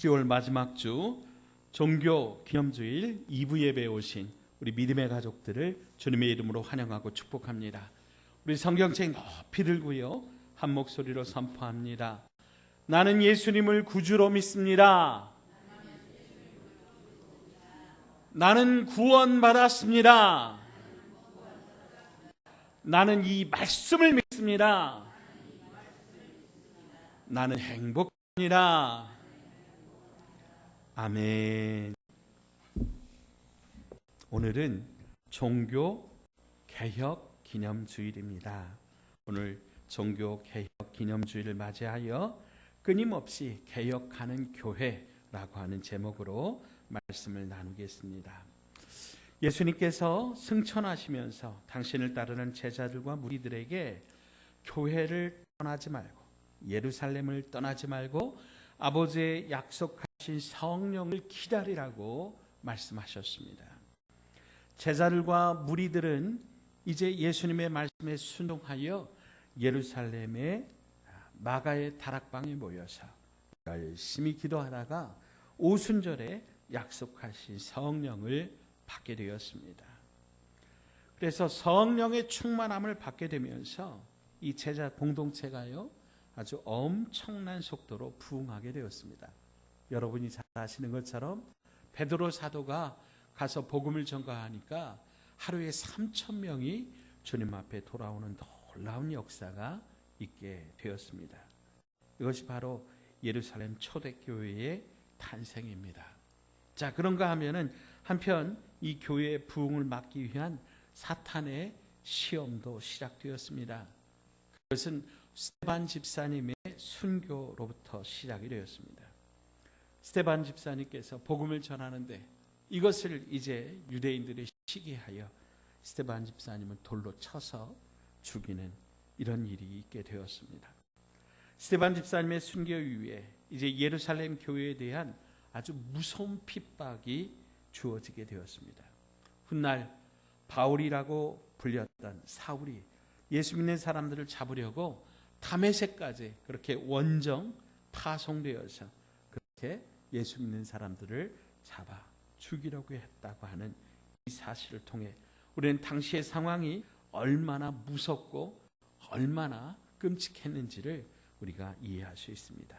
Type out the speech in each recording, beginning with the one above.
10월 마지막 주 종교 기념주일 2부 예배에 오신 우리 믿음의 가족들을 주님의 이름으로 환영하고 축복합니다. 우리 성경책 높이 들고요, 한 목소리로 선포합니다. 나는 예수님을 구주로 믿습니다. 나는 구원받았습니다. 나는 이 말씀을 믿습니다. 나는 행복합니다. 아멘. 오늘은 종교 개혁 기념주일입니다. 오늘 종교 개혁 기념주일을 맞이하여 끊임없이 개혁하는 교회라고 하는 제목으로 말씀을 나누겠습니다. 예수님께서 승천하시면서 당신을 따르는 제자들과 무리들에게 교회를 떠나지 말고, 예루살렘을 떠나지 말고 아버지의 약속하신 성령을 기다리라고 말씀하셨습니다. 제자들과 무리들은 이제 예수님의 말씀에 순종하여 예루살렘의 마가의 다락방에 모여서 열심히 기도하다가 오순절에 약속하신 성령을 받게 되었습니다. 그래서 성령의 충만함을 받게 되면서 이 제자 공동체가요, 아주 엄청난 속도로 부흥하게 되었습니다. 여러분이 잘 아시는 것처럼 베드로 사도가 가서 복음을 전가하니까 하루에 3,000명이 주님 앞에 돌아오는 놀라운 역사가 있게 되었습니다. 이것이 바로 예루살렘 초대교회의 탄생입니다. 자, 그런가 하면은 한편 이 교회의 부흥을 막기 위한 사탄의 시험도 시작되었습니다. 그것은 스데반 집사님의 순교로부터 시작이 되었습니다. 스데반 집사님께서 복음을 전하는데 이것을 이제 유대인들이 시기하여 스데반 집사님을 돌로 쳐서 죽이는 이런 일이 있게 되었습니다. 스데반 집사님의 순교 이후에 이제 예루살렘 교회에 대한 아주 무서운 핍박이 주어지게 되었습니다. 훗날 바울이라고 불렸던 사울이 예수 믿는 사람들을 잡으려고 다메섹까지 그렇게 원정 파송되어서 그렇게 예수 믿는 사람들을 잡아 죽이려고 했다고 하는 이 사실을 통해 우리는 당시의 상황이 얼마나 무섭고 얼마나 끔찍했는지를 우리가 이해할 수 있습니다.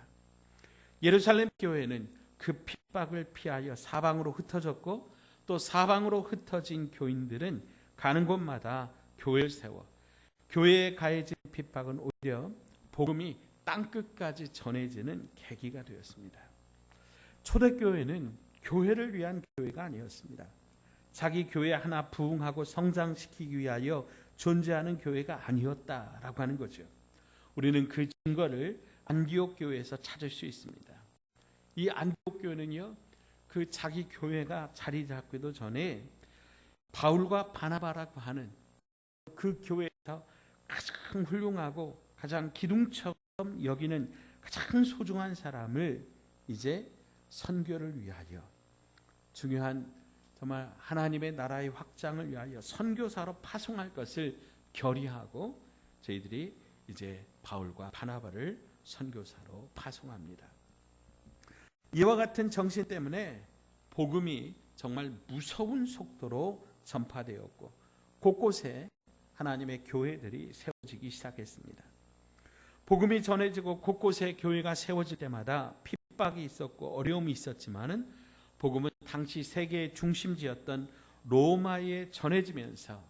예루살렘 교회는 그 핍박을 피하여 사방으로 흩어졌고, 또 사방으로 흩어진 교인들은 가는 곳마다 교회를 세워 교회에 가해진 핍박은 오히려 복음이 땅끝까지 전해지는 계기가 되었습니다. 초대교회는 교회를 위한 교회가 아니었습니다. 자기 교회 하나 부흥하고 성장시키기 위하여 존재하는 교회가 아니었다라고 하는 거죠. 우리는 그 증거를 안디옥 교회에서 찾을 수 있습니다. 이 안디옥 교회는요, 그 자기 교회가 자리 잡기도 전에 바울과 바나바라고 하는 그 교회에서 가장 훌륭하고 가장 기둥처럼 여기는 가장 소중한 사람을 이제 선교를 위하여, 중요한 정말 하나님의 나라의 확장을 위하여 선교사로 파송할 것을 결의하고 저희들이 이제 바울과 바나바를 선교사로 파송합니다. 이와 같은 정신 때문에 복음이 정말 무서운 속도로 전파되었고 곳곳에 하나님의 교회들이 세워지기 시작했습니다. 복음이 전해지고 곳곳에 교회가 세워질 때마다 핍박이 있었고 어려움이 있었지만은 복음은 당시 세계의 중심지였던 로마에 전해지면서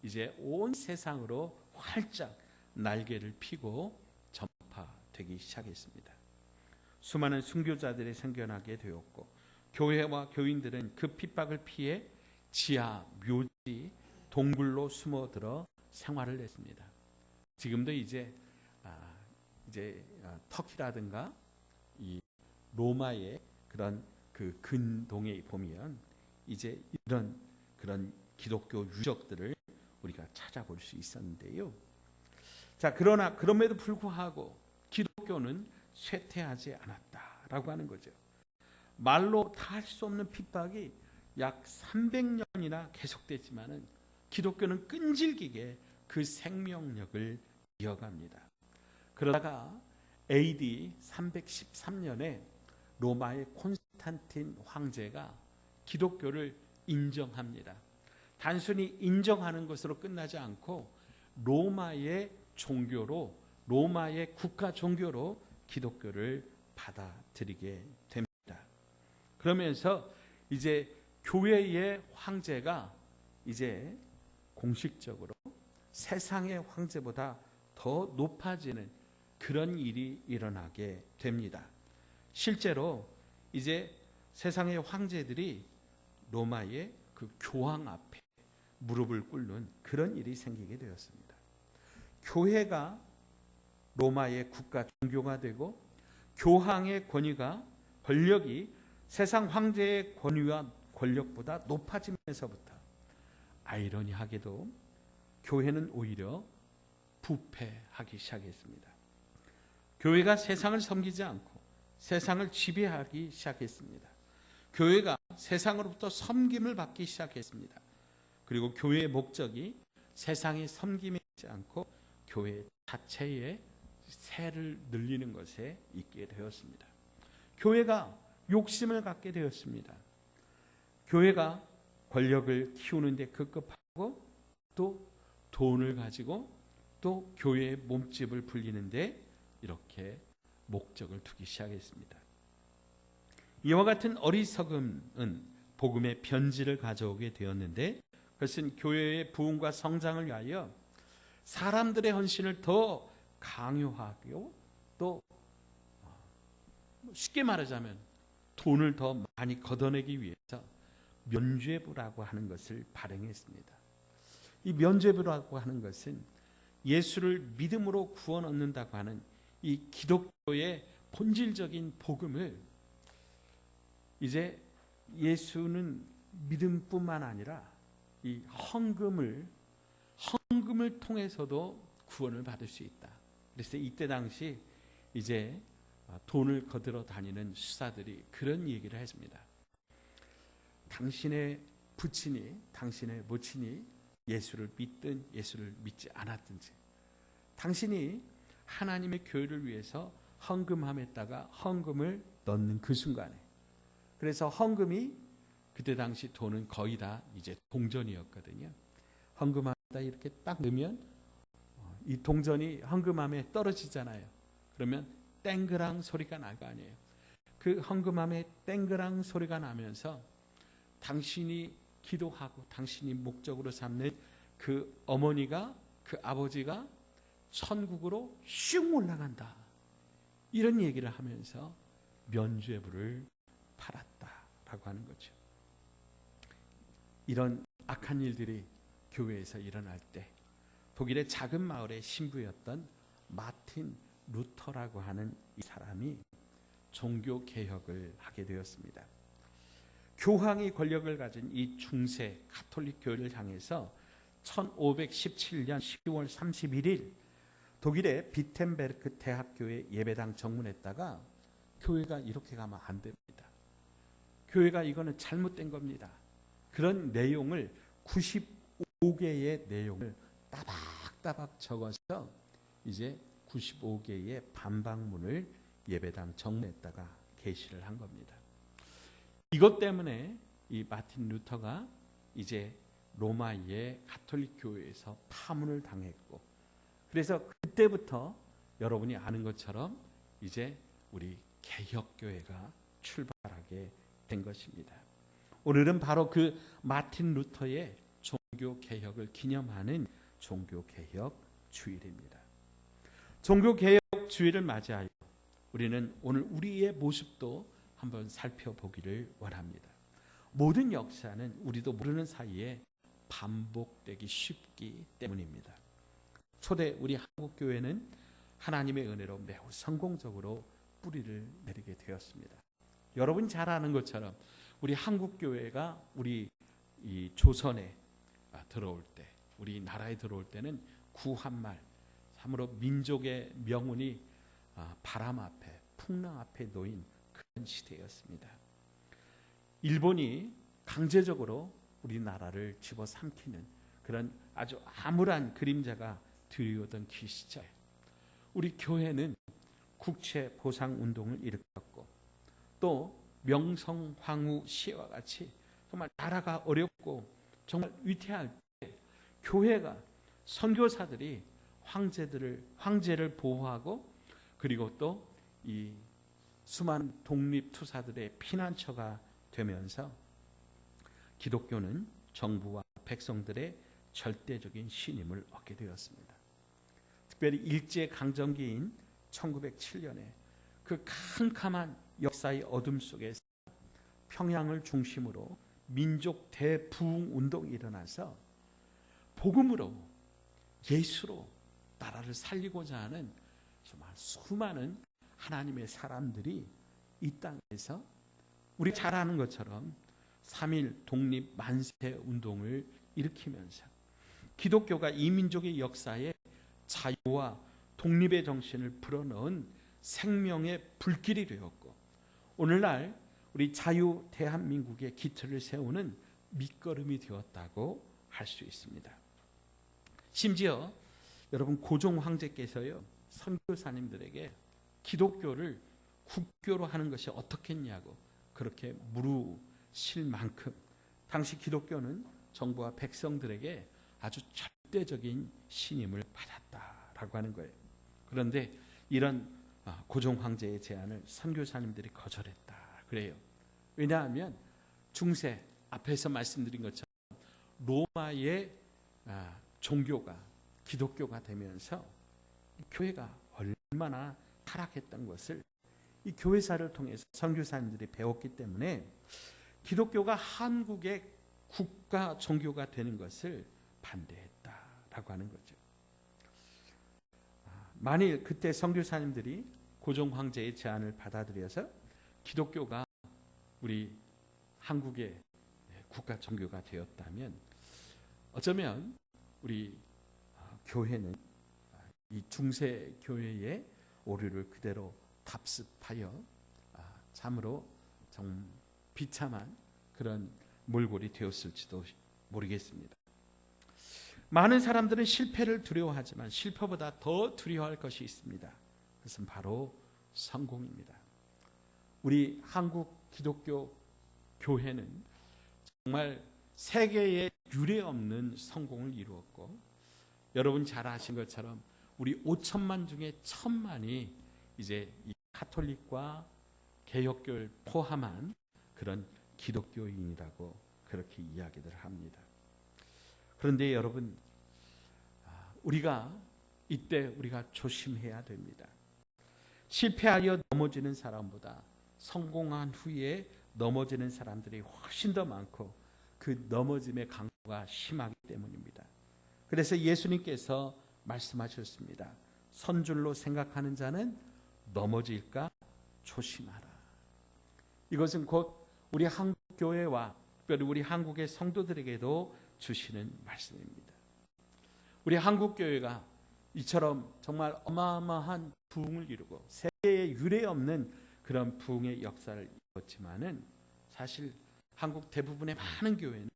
이제 온 세상으로 활짝 날개를 피고 전파되기 시작했습니다. 수많은 순교자들이 생겨나게 되었고 교회와 교인들은 그 핍박을 피해 지하, 묘지, 동굴로 숨어들어 생활을 했습니다. 지금도 이제 터키라든가 이 로마의 그런 그 근동에 보면 이제 이런 그런 기독교 유적들을 우리가 찾아볼 수 있었는데요. 자, 그러나 그럼에도 불구하고 기독교는 쇠퇴하지 않았다라고 하는 거죠. 말로 다 할 수 없는 핍박이 약 300년이나 계속됐지만은 기독교는 끈질기게 그 생명력을 이어갑니다. 그러다가 AD 313년에 로마의 콘스탄틴 황제가 기독교를 인정합니다. 단순히 인정하는 것으로 끝나지 않고 로마의 종교로, 로마의 국가 종교로 기독교를 받아들이게 됩니다. 그러면서 이제 교회의 황제가 이제 공식적으로 세상의 황제보다 더 높아지는 그런 일이 일어나게 됩니다. 실제로 이제 세상의 황제들이 로마의 그 교황 앞에 무릎을 꿇는 그런 일이 생기게 되었습니다. 교회가 로마의 국가 종교가 되고 교황의 권력이 세상 황제의 권위와 권력보다 높아지면서부터 아이러니하게도 교회는 오히려 부패하기 시작했습니다. 교회가 세상을 섬기지 않고 세상을 지배하기 시작했습니다. 교회가 세상으로부터 섬김을 받기 시작했습니다. 그리고 교회의 목적이 세상의 섬김이 있지 않고 교회 자체의 세를 늘리는 것에 있게 되었습니다. 교회가 욕심을 갖게 되었습니다. 교회가 권력을 키우는데 급급하고 또 돈을 가지고 또 교회의 몸집을 불리는데 이렇게 목적을 두기 시작했습니다. 이와 같은 어리석음은 복음의 변질을 가져오게 되었는데 그것은 교회의 부흥과 성장을 위하여 사람들의 헌신을 더 강요하고 또 쉽게 말하자면 돈을 더 많이 걷어내기 위해서 면죄부라고 하는 것을 발행했습니다. 이 면죄부라고 하는 것은 예수를 믿음으로 구원 얻는다고 하는 이 기독교의 본질적인 복음을 이제 예수는 믿음뿐만 아니라 이 헌금을 통해서도 구원을 받을 수 있다. 그래서 이때 당시 이제 돈을 거들어 다니는 수사들이 그런 얘기를 했습니다. 당신의 부친이, 당신의 모친이 예수를 믿든 예수를 믿지 않았든지 당신이 하나님의 교회를 위해서 헌금함에다가 헌금을 넣는 그 순간에, 그래서 헌금이 그때 당시 돈은 거의 다 이제 동전이었거든요. 헌금함에다 이렇게 딱 넣으면 이 동전이 헌금함에 떨어지잖아요. 그러면 땡그랑 소리가 날 거 아니에요. 그 헌금함에 땡그랑 소리가 나면서 당신이 기도하고 당신이 목적으로 삼는 그 어머니가, 그 아버지가 천국으로 슉 올라간다. 이런 얘기를 하면서 면죄부를 팔았다라고 하는 거죠. 이런 악한 일들이 교회에서 일어날 때 독일의 작은 마을의 신부였던 마틴 루터라고 하는 이 사람이 종교 개혁을 하게 되었습니다. 교황이 권력을 가진 이 중세 가톨릭 교회를 향해서 1517년 10월 31일 독일의 비텐베르크 대학교에 예배당 정문했다가 교회가 이렇게 가면 안 됩니다. 교회가 이거는 잘못된 겁니다. 그런 내용을 95개의 내용을 따박따박 적어서 이제 95개의 반박문을 예배당 정문에다가 게시를 한 겁니다. 이것 때문에 이 마틴 루터가 이제 로마의 가톨릭 교회에서 파문을 당했고, 그래서 그때부터 여러분이 아는 것처럼 이제 우리 개혁교회가 출발하게 된 것입니다. 오늘은 바로 그 마틴 루터의 종교 개혁을 기념하는 종교 개혁 주일입니다. 종교 개혁 주일을 맞이하여 우리는 오늘 우리의 모습도 한번 살펴보기를 원합니다. 모든 역사는 우리도 모르는 사이에 반복되기 쉽기 때문입니다. 초대 우리 한국 교회는 하나님의 은혜로 매우 성공적으로 뿌리를 내리게 되었습니다. 여러분 잘 아는 것처럼 우리 한국 교회가 우리 이 조선에 들어올 때, 우리 나라에 들어올 때는 구한말, 참으로 민족의 명운이 바람 앞에, 풍랑 앞에 놓인 그런 시대였습니다. 일본이 강제적으로 우리나라를 집어삼키는 그런 아주 암울한 그림자가 드리우던 그 시절, 우리 교회는 국채 보상 운동을 일으켰고 또 명성황후 시와 같이 정말 나라가 어렵고 정말 위태할 때 교회가 선교사들이 황제를 보호하고 그리고 또 이 수많은 독립투사들의 피난처가 되면서 기독교는 정부와 백성들의 절대적인 신임을 얻게 되었습니다. 특별히 일제강점기인 1907년에 그 캄캄한 역사의 어둠 속에서 평양을 중심으로 민족 대부흥 운동이 일어나서 복음으로 예수로 나라를 살리고자 하는 정말 수많은 하나님의 사람들이 이 땅에서 우리 잘 아는 것처럼 3.1 독립 만세 운동을 일으키면서 기독교가 이 민족의 역사에 자유와 독립의 정신을 불어넣은 생명의 불길이 되었고 오늘날 우리 자유 대한민국의 기틀을 세우는 밑거름이 되었다고 할 수 있습니다. 심지어 여러분 고종 황제께서요 선교사님들에게 기독교를 국교로 하는 것이 어떻겠냐고 그렇게 물으실 만큼 당시 기독교는 정부와 백성들에게 아주 절대적인 신임을 받았다라고 하는 거예요. 그런데 이런 고종 황제의 제안을 선교사님들이 거절했다 그래요. 왜냐하면 중세 앞에서 말씀드린 것처럼 로마의 종교가 기독교가 되면서 교회가 얼마나 타락했던 것을 이 교회사를 통해서 선교사님들이 배웠기 때문에 기독교가 한국의 국가 종교가 되는 것을 반대했다라고 하는 거죠. 만일 그때 선교사님들이 고종 황제의 제안을 받아들여서 기독교가 우리 한국의 국가 종교가 되었다면 어쩌면 우리 교회는 이 중세 교회의 오류를 그대로 답습하여 참으로 좀 비참한 그런 몰골이 되었을지도 모르겠습니다. 많은 사람들은 실패를 두려워하지만 실패보다 더 두려워할 것이 있습니다. 그것은 바로 성공입니다. 우리 한국 기독교 교회는 정말 세계에 유례없는 성공을 이루었고 여러분 잘 아신 것처럼 우리 5천만 중에 1,000만이 이제 이 카톨릭과 개혁교를 포함한 그런 기독교인이라고 그렇게 이야기를 합니다. 그런데 여러분 우리가 이때 우리가 조심해야 됩니다. 실패하여 넘어지는 사람보다 성공한 후에 넘어지는 사람들이 훨씬 더 많고 그 넘어짐의 강도가 심하기 때문입니다. 그래서 예수님께서 말씀하셨습니다. 선줄로 생각하는 자는 넘어질까 조심하라. 이것은 곧 우리 한국 교회와 특별히 우리 한국의 성도들에게도 주시는 말씀입니다. 우리 한국 교회가 이처럼 정말 어마어마한 부흥을 이루고 세계에 유례없는 그런 부흥의 역사를 이뤘지만은 사실 한국 대부분의 많은 교회는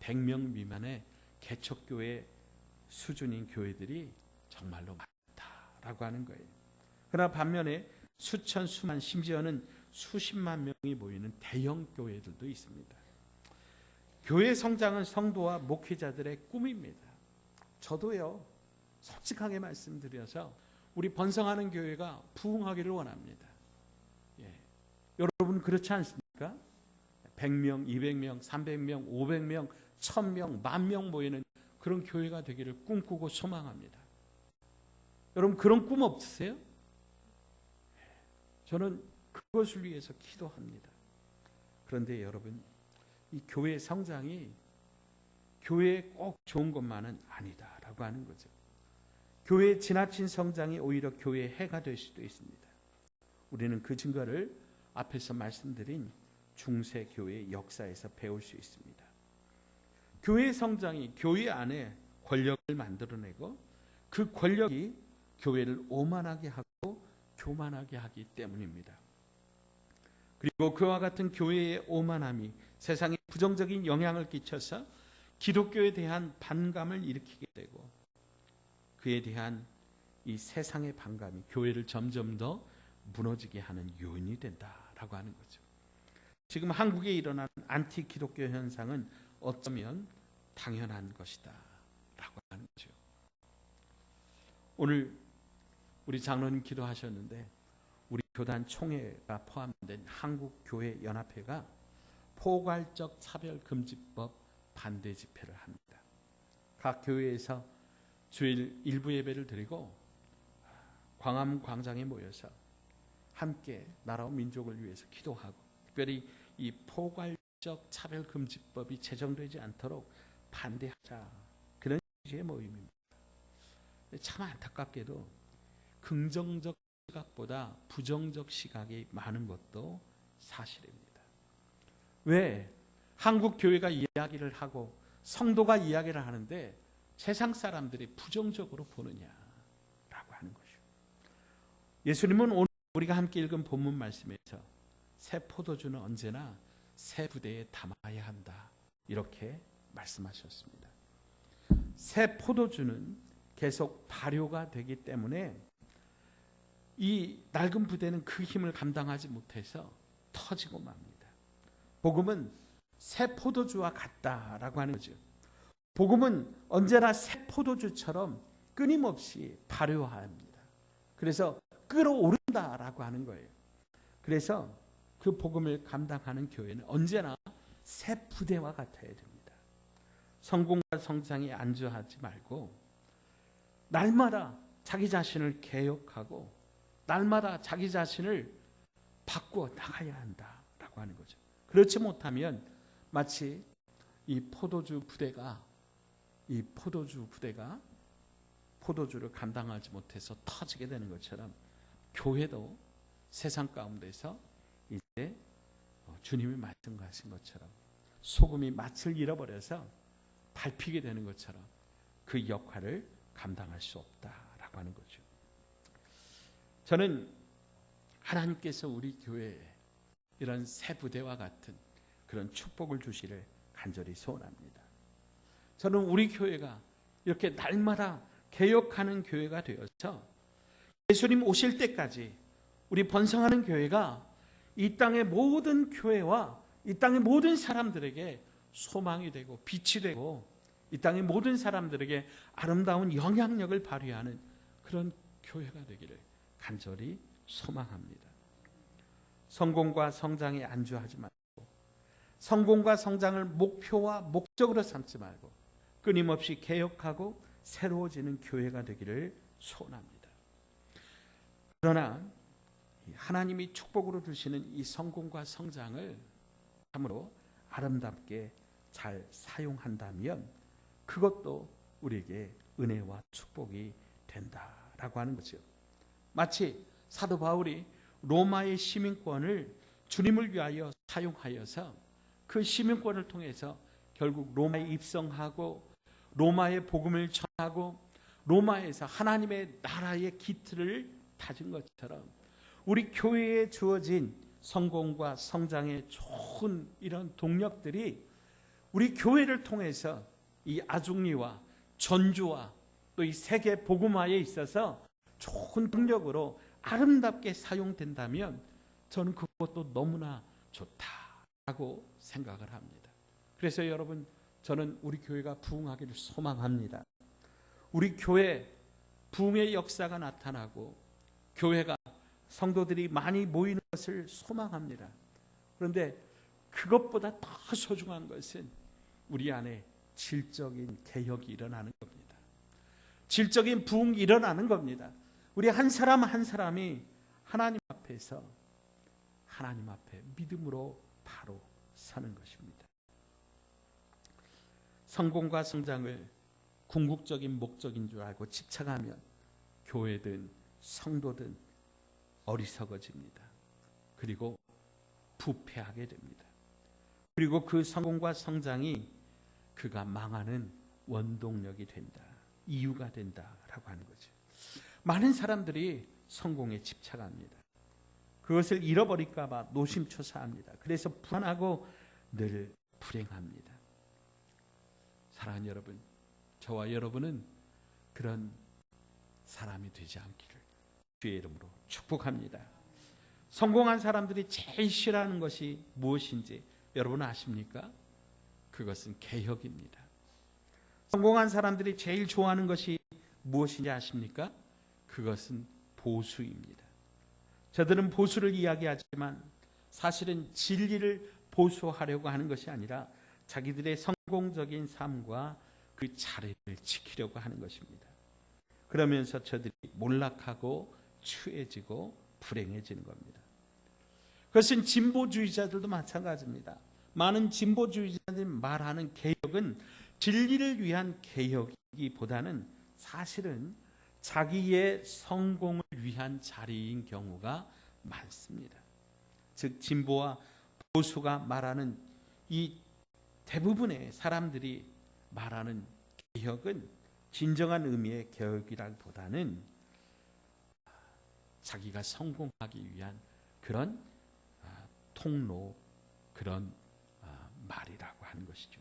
100명 미만의 개척교회 수준인 교회들이 정말로 많다라고 하는 거예요. 그러나 반면에 수천, 수만, 심지어는 수십만 명이 모이는 대형 교회들도 있습니다. 교회 성장은 성도와 목회자들의 꿈입니다. 저도요, 솔직하게 말씀드려서 우리 번성하는 교회가 부흥하기를 원합니다. 여러분 그렇지 않습니까? 100명, 200명, 300명, 500명, 1000명, 10,000명 모이는 그런 교회가 되기를 꿈꾸고 소망합니다. 여러분 그런 꿈 없으세요? 저는 그것을 위해서 기도합니다. 그런데 여러분 이 교회 성장이 교회에 꼭 좋은 것만은 아니다라고 하는 거죠. 교회의 지나친 성장이 오히려 교회의 해가 될 수도 있습니다. 우리는 그 증거를 앞에서 말씀드린 중세 교회의 역사에서 배울 수 있습니다. 교회의 성장이 교회 안에 권력을 만들어내고 그 권력이 교회를 오만하게 하고 교만하게 하기 때문입니다. 그리고 그와 같은 교회의 오만함이 세상에 부정적인 영향을 끼쳐서 기독교에 대한 반감을 일으키게 되고 그에 대한 이 세상의 반감이 교회를 점점 더 무너지게 하는 요인이 된다. 된다라고 하는 거죠. 지금 한국에 일어난 안티 기독교 현상은 어쩌면 당연한 것이다 라고 하는 거죠. 오늘 우리 장로님 기도하셨는데 우리 교단 총회가 포함된 한국교회연합회가 포괄적 차별금지법 반대 집회를 합니다. 각 교회에서 주일 일부 예배를 드리고 광화문 광장에 모여서 함께 나라와 민족을 위해서 기도하고, 특별히 이 포괄적 차별금지법이 제정되지 않도록 반대하자, 그런 취지의 모임입니다. 참 안타깝게도 긍정적 시각보다 부정적 시각이 많은 것도 사실입니다. 왜 한국 교회가 이야기를 하고 성도가 이야기를 하는데 세상 사람들이 부정적으로 보느냐라고 하는 것이죠. 예수님은 오늘 우리가 함께 읽은 본문 말씀에서 새 포도주는 언제나 새 부대에 담아야 한다, 이렇게 말씀하셨습니다. 새 포도주는 계속 발효가 되기 때문에 이 낡은 부대는 그 힘을 감당하지 못해서 터지고 맙니다. 복음은 새 포도주와 같다라고 하는 거죠. 복음은 언제나 새 포도주처럼 끊임없이 발효합니다. 그래서 끓어오른다라고 하는 거예요. 그래서 그 복음을 감당하는 교회는 언제나 새 부대와 같아야 됩니다. 성공과 성장에 안주하지 말고 날마다 자기 자신을 개혁하고 날마다 자기 자신을 바꾸어 나가야 한다라고 하는 거죠. 그렇지 못하면 마치 이 포도주 부대가 포도주를 감당하지 못해서 터지게 되는 것처럼 교회도 세상 가운데서 이제 주님이 말씀하신 것처럼 소금이 맛을 잃어버려서 밟히게 되는 것처럼 그 역할을 감당할 수 없다라고 하는 거죠. 저는 하나님께서 우리 교회에 이런 새 부대와 같은 그런 축복을 주시를 간절히 소원합니다. 저는 우리 교회가 이렇게 날마다 개혁하는 교회가 되어서 예수님 오실 때까지 우리 번성하는 교회가 이 땅의 모든 교회와 이 땅의 모든 사람들에게 소망이 되고 빛이 되고 이 땅의 모든 사람들에게 아름다운 영향력을 발휘하는 그런 교회가 되기를 간절히 소망합니다. 성공과 성장에 안주하지 말고 성공과 성장을 목표와 목적으로 삼지 말고 끊임없이 개혁하고 새로워지는 교회가 되기를 소원합니다. 그러나 하나님이 축복으로 주시는 이 성공과 성장을 참으로 아름답게 잘 사용한다면 그것도 우리에게 은혜와 축복이 된다라고 하는 거죠. 마치 사도 바울이 로마의 시민권을 주님을 위하여 사용하여서 그 시민권을 통해서 결국 로마에 입성하고 로마의 복음을 전하고 로마에서 하나님의 나라의 기틀을 다진 것처럼 우리 교회에 주어진 성공과 성장의 좋은 이런 동력들이 우리 교회를 통해서 이 아중리와 전주와 또 이 세계 복음화에 있어서 좋은 동력으로 아름답게 사용된다면 저는 그것도 너무나 좋다라고 생각을 합니다. 그래서 여러분, 저는 우리 교회가 부흥하기를 소망합니다. 우리 교회 부흥의 역사가 나타나고 교회가 성도들이 많이 모이는 것을 소망합니다. 그런데 그것보다 더 소중한 것은 우리 안에 질적인 개혁이 일어나는 겁니다. 질적인 부흥이 일어나는 겁니다. 우리 한 사람 한 사람이 하나님 앞에서 하나님 앞에 믿음으로 바로 서는 것입니다. 성공과 성장을 궁극적인 목적인 줄 알고 집착하면 교회든 성도든 어리석어집니다. 그리고 부패하게 됩니다. 그리고 그 성공과 성장이 그가 망하는 원동력이 된다, 이유가 된다라고 하는 거죠. 많은 사람들이 성공에 집착합니다. 그것을 잃어버릴까 봐 노심초사합니다. 그래서 불안하고 늘 불행합니다. 사랑하는 여러분, 저와 여러분은 그런 사람이 되지 않기를 주의 이름으로 축복합니다. 성공한 사람들이 제일 싫어하는 것이 무엇인지 여러분 아십니까? 그것은 개혁입니다. 성공한 사람들이 제일 좋아하는 것이 무엇인지 아십니까? 그것은 보수입니다. 저들은 보수를 이야기하지만 사실은 진리를 보수하려고 하는 것이 아니라 자기들의 성공적인 삶과 그 자리를 지키려고 하는 것입니다. 그러면서 저들이 몰락하고 추해지고 불행해지는 겁니다. 그것은 진보주의자들도 마찬가지입니다. 많은 진보주의자들이 말하는 개혁은 진리를 위한 개혁이기보다는 사실은 자기의 성공을 위한 자리인 경우가 많습니다. 즉 진보와 보수가 말하는 이 대부분의 사람들이 말하는 개혁은 진정한 의미의 개혁이라기보다는 자기가 성공하기 위한 그런 통로, 그런 말이라고 하는 것이죠.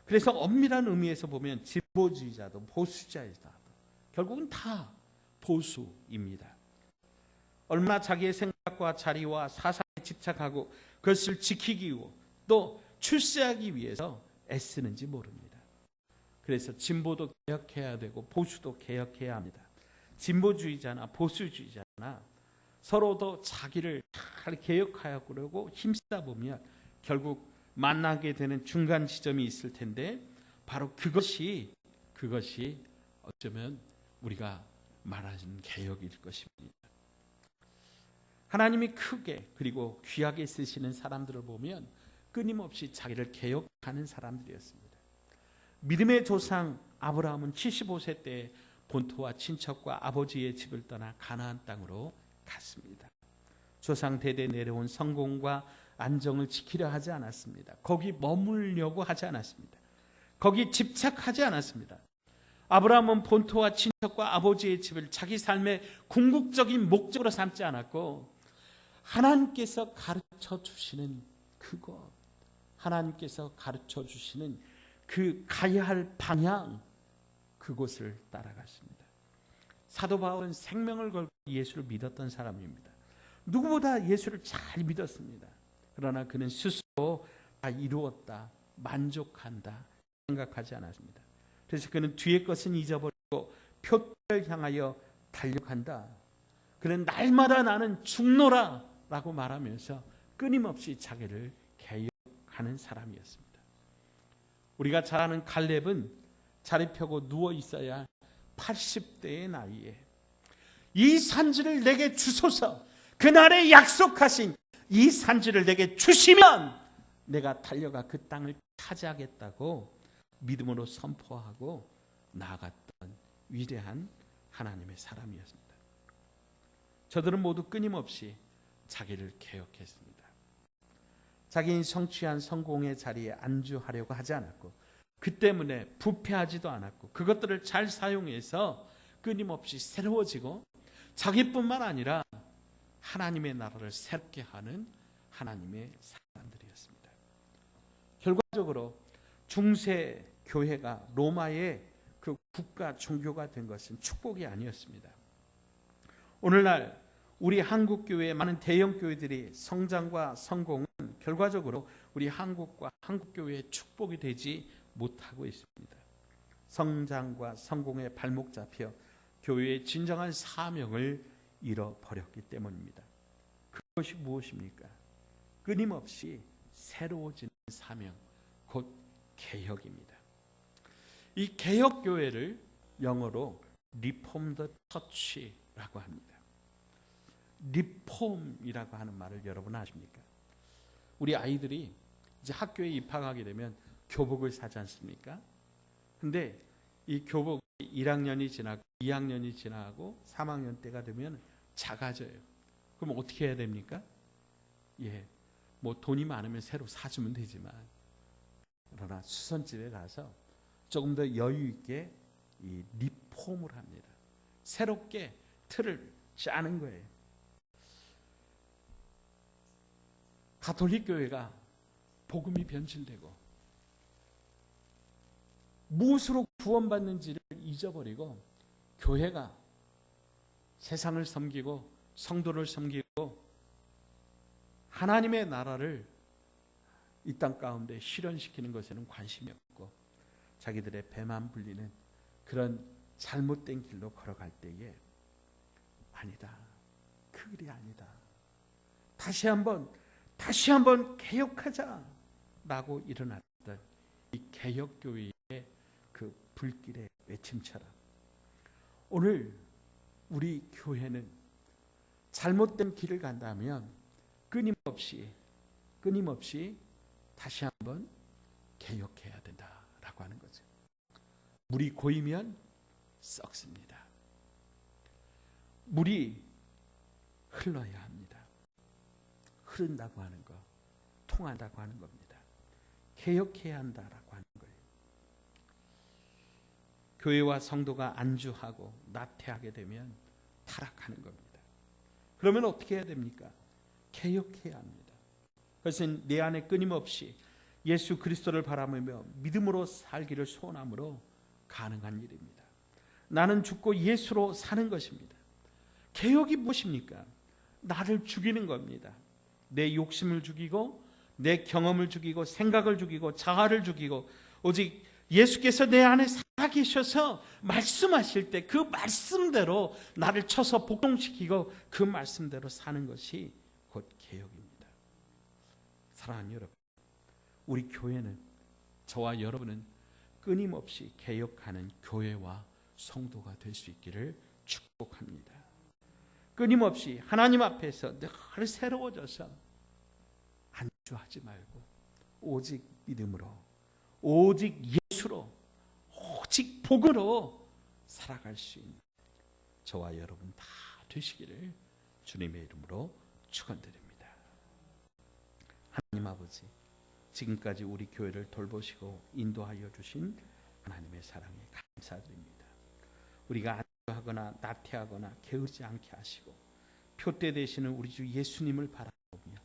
그래서 엄밀한 의미에서 보면 진보주의자도 보수주의자도 결국은 다 보수입니다. 얼마나 자기의 생각과 자리와 사상에 집착하고 그것을 지키기 위해 또 출세하기 위해서 애쓰는지 모릅니다. 그래서 진보도 개혁해야 되고 보수도 개혁해야 합니다. 진보주의자나 보수주의자나 서로도 자기를 잘 개혁하려고 힘쓰다 보면 결국 만나게 되는 중간 지점이 있을 텐데 바로 그것이 어쩌면 우리가 말하는 개혁일 것입니다. 하나님이 크게 그리고 귀하게 쓰시는 사람들을 보면 끊임없이 자기를 개혁하는 사람들이었습니다. 믿음의 조상 아브라함은 75세 때 본토와 친척과 아버지의 집을 떠나 가나안 땅으로 갔습니다. 조상 대대 내려온 성공과 안정을 지키려 하지 않았습니다. 거기 머물려고 하지 않았습니다. 거기 집착하지 않았습니다. 아브라함은 본토와 친척과 아버지의 집을 자기 삶의 궁극적인 목적으로 삼지 않았고 하나님께서 가르쳐 주시는 그것, 하나님께서 가르쳐 주시는 그 가야 할 방향, 그곳을 따라갔습니다. 사도 바울은 생명을 걸고 예수를 믿었던 사람입니다. 누구보다 예수를 잘 믿었습니다. 그러나 그는 스스로 다 이루었다, 만족한다 생각하지 않았습니다. 그래서 그는 뒤의 것은 잊어버리고 표를 향하여 달려간다. 그는 날마다 나는 죽노라 라고 말하면서 끊임없이 자기를 개혁하는 사람이었습니다. 우리가 잘 아는 갈렙은 자리 펴고 누워 있어야 80대의 나이에 이 산지를 내게 주소서, 그날에 약속하신 이 산지를 내게 주시면 내가 달려가 그 땅을 차지하겠다고 믿음으로 선포하고 나아갔던 위대한 하나님의 사람이었습니다. 저들은 모두 끊임없이 자기를 개혁했습니다. 자기인 성취한 성공의 자리에 안주하려고 하지 않았고 그 때문에 부패하지도 않았고 그것들을 잘 사용해서 끊임없이 새로워지고 자기뿐만 아니라 하나님의 나라를 새롭게 하는 하나님의 사람들이었습니다. 결과적으로 중세 교회가 로마의 그 국가 종교가 된 것은 축복이 아니었습니다. 오늘날 우리 한국 교회의 많은 대형 교회들이 성장과 성공은 결과적으로 우리 한국과 한국 교회의 축복이 되지 못하고 있습니다. 성장과 성공에 발목 잡혀 교회의 진정한 사명을 잃어버렸기 때문입니다. 그것이 무엇입니까? 끊임없이 새로워지는 사명, 곧 개혁입니다. 이 개혁교회를 영어로 Reformed Church라고 합니다. 리폼이라고 하는 말을 여러분 아십니까? 우리 아이들이 이제 학교에 입학하게 되면 교복을 사지 않습니까? 근데 이 교복이 1학년이 지나고 2학년이 지나고 3학년 때가 되면 작아져요. 그럼 어떻게 해야 됩니까? 뭐 돈이 많으면 새로 사주면 되지만 그러나 수선집에 가서 조금 더 여유 있게 이 리폼을 합니다. 새롭게 틀을 짜는 거예요. 가톨릭 교회가 복음이 변질되고 무엇으로 구원받는지를 잊어버리고 교회가 세상을 섬기고 성도를 섬기고 하나님의 나라를 이 땅 가운데 실현시키는 것에는 관심이 없고 자기들의 배만 불리는 그런 잘못된 길로 걸어갈 때에 아니다. 그 길이 아니다. 다시 한번 개혁하자라고 일어났던 이 개혁교회의 그 불길의 외침처럼 오늘 우리 교회는 잘못된 길을 간다면 끊임없이 다시 한번 개혁해야 된다라고 하는 거죠. 물이 고이면 썩습니다. 물이 흘러야 합니다. 흐른다고 하는 거, 통한다고 하는 겁니다. 개혁해야 한다라고 하는 거예요. 교회와 성도가 안주하고 나태하게 되면 타락하는 겁니다. 그러면 어떻게 해야 됩니까? 개혁해야 합니다. 그것은 내 안에 끊임없이 예수 그리스도를 바라보며 믿음으로 살기를 소원함으로 가능한 일입니다. 나는 죽고 예수로 사는 것입니다. 개혁이 무엇입니까? 나를 죽이는 겁니다. 내 욕심을 죽이고 내 경험을 죽이고 생각을 죽이고 자아를 죽이고 오직 예수께서 내 안에 살아계셔서 말씀하실 때 그 말씀대로 나를 쳐서 복종시키고 그 말씀대로 사는 것이 곧 개혁입니다. 사랑하는 여러분, 우리 교회는 저와 여러분은 끊임없이 개혁하는 교회와 성도가 될 수 있기를 축복합니다. 끊임없이 하나님 앞에서 늘 새로워져서 안주하지 말고 오직 믿음으로, 오직 예수로, 오직 복으로 살아갈 수 있는 저와 여러분 다 되시기를 주님의 이름으로 축원드립니다. 하나님 아버지, 지금까지 우리 교회를 돌보시고 인도하여 주신 하나님의 사랑에 감사드립니다. 우리가 안주하거나 나태하거나 게으르지 않게 하시고 표대 되시는 우리 주 예수님을 바라보며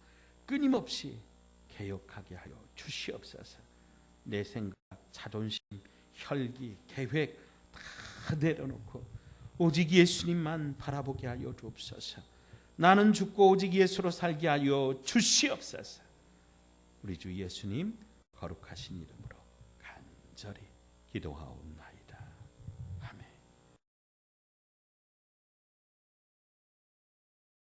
끊임없이 개혁하게 하여 주시옵소서. 내 생각, 자존심, 혈기, 계획 다 내려놓고 오직 예수님만 바라보게 하여 주옵소서. 나는 죽고 오직 예수로 살게 하여 주시옵소서. 우리 주 예수님 거룩하신 이름으로 간절히 기도하옵나이다.